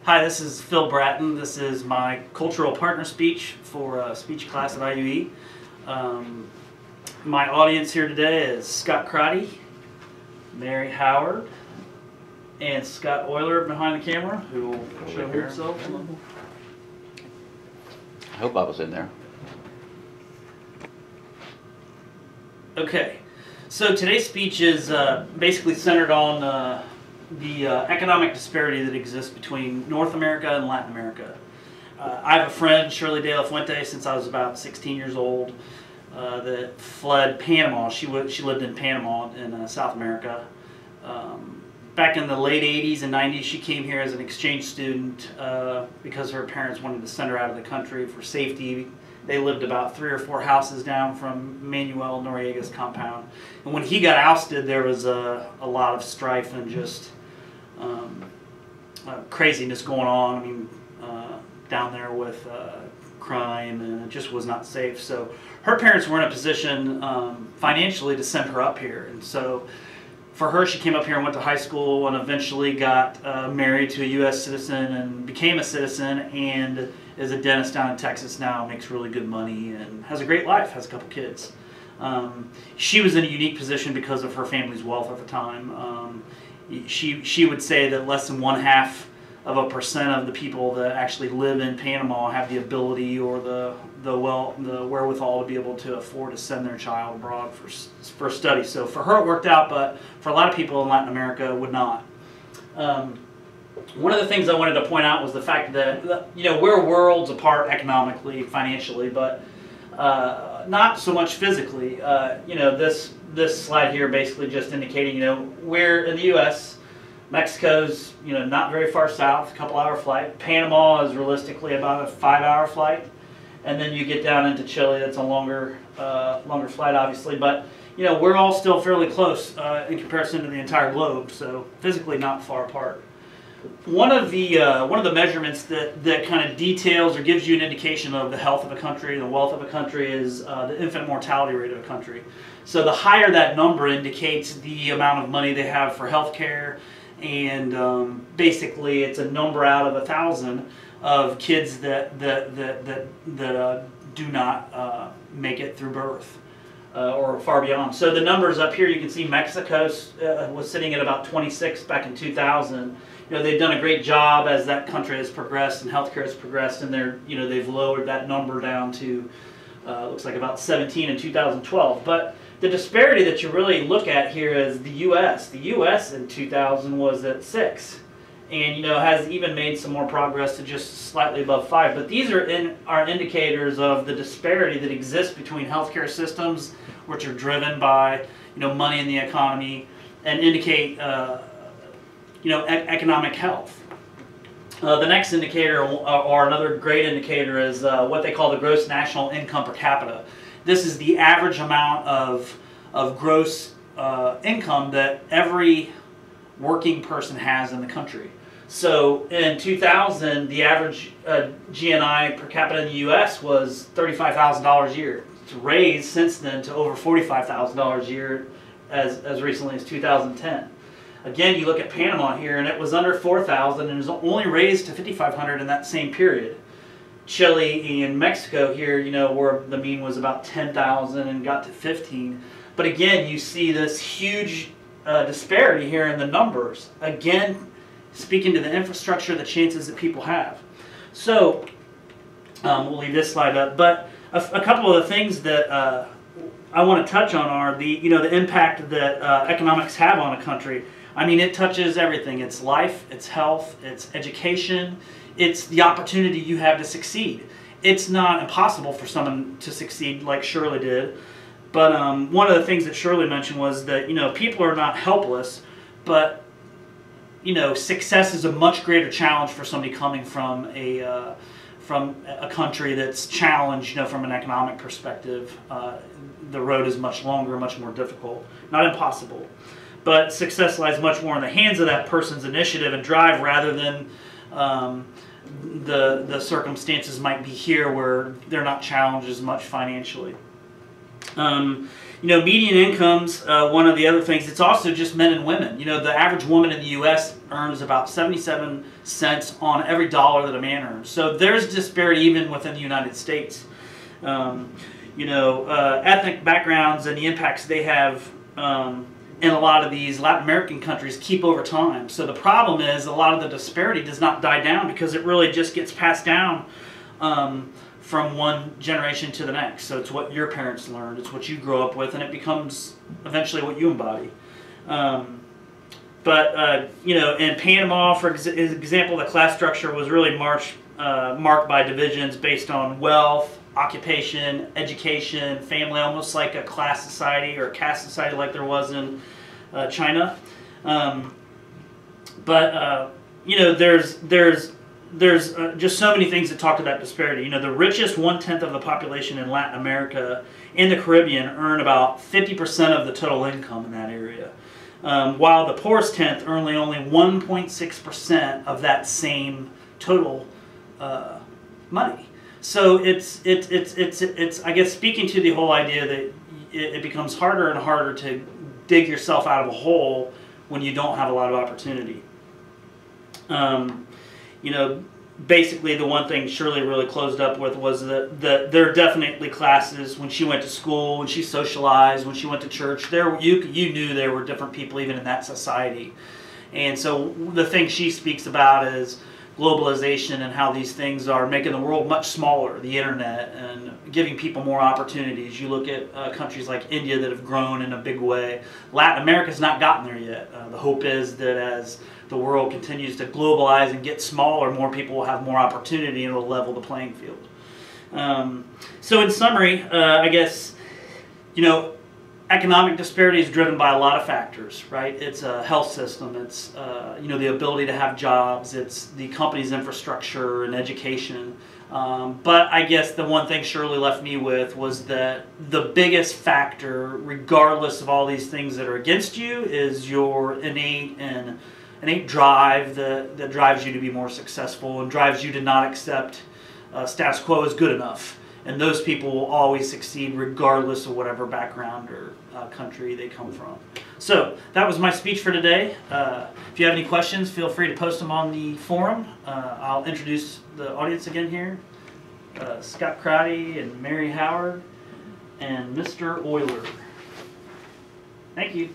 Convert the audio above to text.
Hi, this is Phil Bratton. This is my cultural partner speech for a speech class at IUE. My audience here today is Scott Crotty, Mary Howard, and Scott Euler behind the camera, who will show himself. I hope I was in there. Okay, so today's speech is basically centered on the economic disparity that exists between North America and Latin America. I have a friend, Shirley De La Fuente, since I was about 16 years old, that fled Panama. She lived in Panama in South America. Back in the late 80s and 90s, she came here as an exchange student because her parents wanted to send her out of the country for safety. They lived about 3 or 4 houses down from Manuel Noriega's compound. And when he got ousted, there was a lot of strife and just craziness going on. I mean, down there with crime, and it just was not safe. So her parents were in a position financially to send her up here. And so for her, she came up here and went to high school and eventually got married to a U.S. citizen and became a citizen, and is a dentist down in Texas now, makes really good money and has a great life, has a couple kids. She was in a unique position because of her family's wealth at the time. She would say that less than 0.5% of the people that actually live in Panama have the ability or the wherewithal to be able to afford to send their child abroad for study. So for her it worked out, but for a lot of people in Latin America it would not. One of the things I wanted to point out was the fact that we're worlds apart economically, financially, but not so much physically. This slide here basically just indicating we're in the U.S. Mexico's not very far south, a couple-hour flight. Panama is realistically about a 5-hour flight, and then you get down into Chile. That's a longer flight, obviously, but we're all still fairly close in comparison to the entire globe. So physically not far apart. One of the measurements that kind of details or gives you an indication of the health of a country, the wealth of a country, is the infant mortality rate of a country. So the higher that number indicates the amount of money they have for health care, and basically it's a number out of 1,000 of kids that do not make it through birth or far beyond. So the numbers up here, you can see Mexico was sitting at about 26 back in 2000. They've done a great job as that country has progressed and healthcare has progressed, and they've lowered that number down to looks like about 17 in 2012. But the disparity that you really look at here is the U.S. The U.S. in 2000 was at 6, and has even made some more progress to just slightly above 5. But these are indicators of the disparity that exists between healthcare systems, which are driven by money in the economy, and indicate economic health. The next indicator, or another great indicator, is what they call the gross national income per capita. This is the average amount of gross income that every working person has in the country. So in 2000, the average GNI per capita in the U.S. was $35,000 a year. It's raised since then to over $45,000 a year as recently as 2010. Again, you look at Panama here, and it was under 4,000 and was only raised to 5,500 in that same period. Chile and Mexico here, where the mean was about 10,000 and got to 15. But again, you see this huge disparity here in the numbers. Again, speaking to the infrastructure, the chances that people have. So we'll leave this slide up. But a couple of the things that I want to touch on are the impact that economics have on a country. I mean, it touches everything. It's life, it's health, it's education, it's the opportunity you have to succeed. It's not impossible for someone to succeed like Shirley did, but one of the things that Shirley mentioned was that people are not helpless, but success is a much greater challenge for somebody coming from a country that's challenged, from an economic perspective. The road is much longer, much more difficult. Not impossible, but success lies much more in the hands of that person's initiative and drive, rather than the circumstances might be here where they're not challenged as much financially. Median incomes, one of the other things, it's also just men and women. The average woman in the U.S. earns about 77 cents on every dollar that a man earns. So there's disparity even within the United States. Ethnic backgrounds and the impacts they have in a lot of these Latin American countries keep over time. So the problem is a lot of the disparity does not die down because it really just gets passed down from one generation to the next. So it's what your parents learned, it's what you grow up with, and it becomes eventually what you embody. In Panama, for example, the class structure was really marked by divisions based on wealth, occupation, education, family, almost like a class society or a caste society like there was in China. There's just so many things that talk to that disparity. The richest 1/10 of the population in Latin America and the Caribbean earn about 50% of the total income in that area, while the poorest 10th earn only 1.6% of that same total money. So it's I guess speaking to the whole idea that it becomes harder and harder to dig yourself out of a hole when you don't have a lot of opportunity. Basically the one thing Shirley really closed up with was that there are definitely classes when she went to school, when she socialized, when she went to church, you knew there were different people even in that society. And so the thing she speaks about is globalization and how these things are making the world much smaller, the internet, and giving people more opportunities. You look at countries like India that have grown in a big way. Latin America's not gotten there yet. The hope is that as the world continues to globalize and get smaller, more people will have more opportunity and it'll level the playing field. So in summary, I guess, economic disparity is driven by a lot of factors, right? It's a health system, it's the ability to have jobs, it's the company's infrastructure and education. But I guess the one thing Shirley left me with was that the biggest factor, regardless of all these things that are against you, is your innate drive that drives you to be more successful and drives you to not accept status quo as good enough. And those people will always succeed regardless of whatever background or country they come from. So that was my speech for today. If you have any questions, feel free to post them on the forum. I'll introduce the audience again here. Scott Crowdy and Mary Howard and Mr. Euler. Thank you.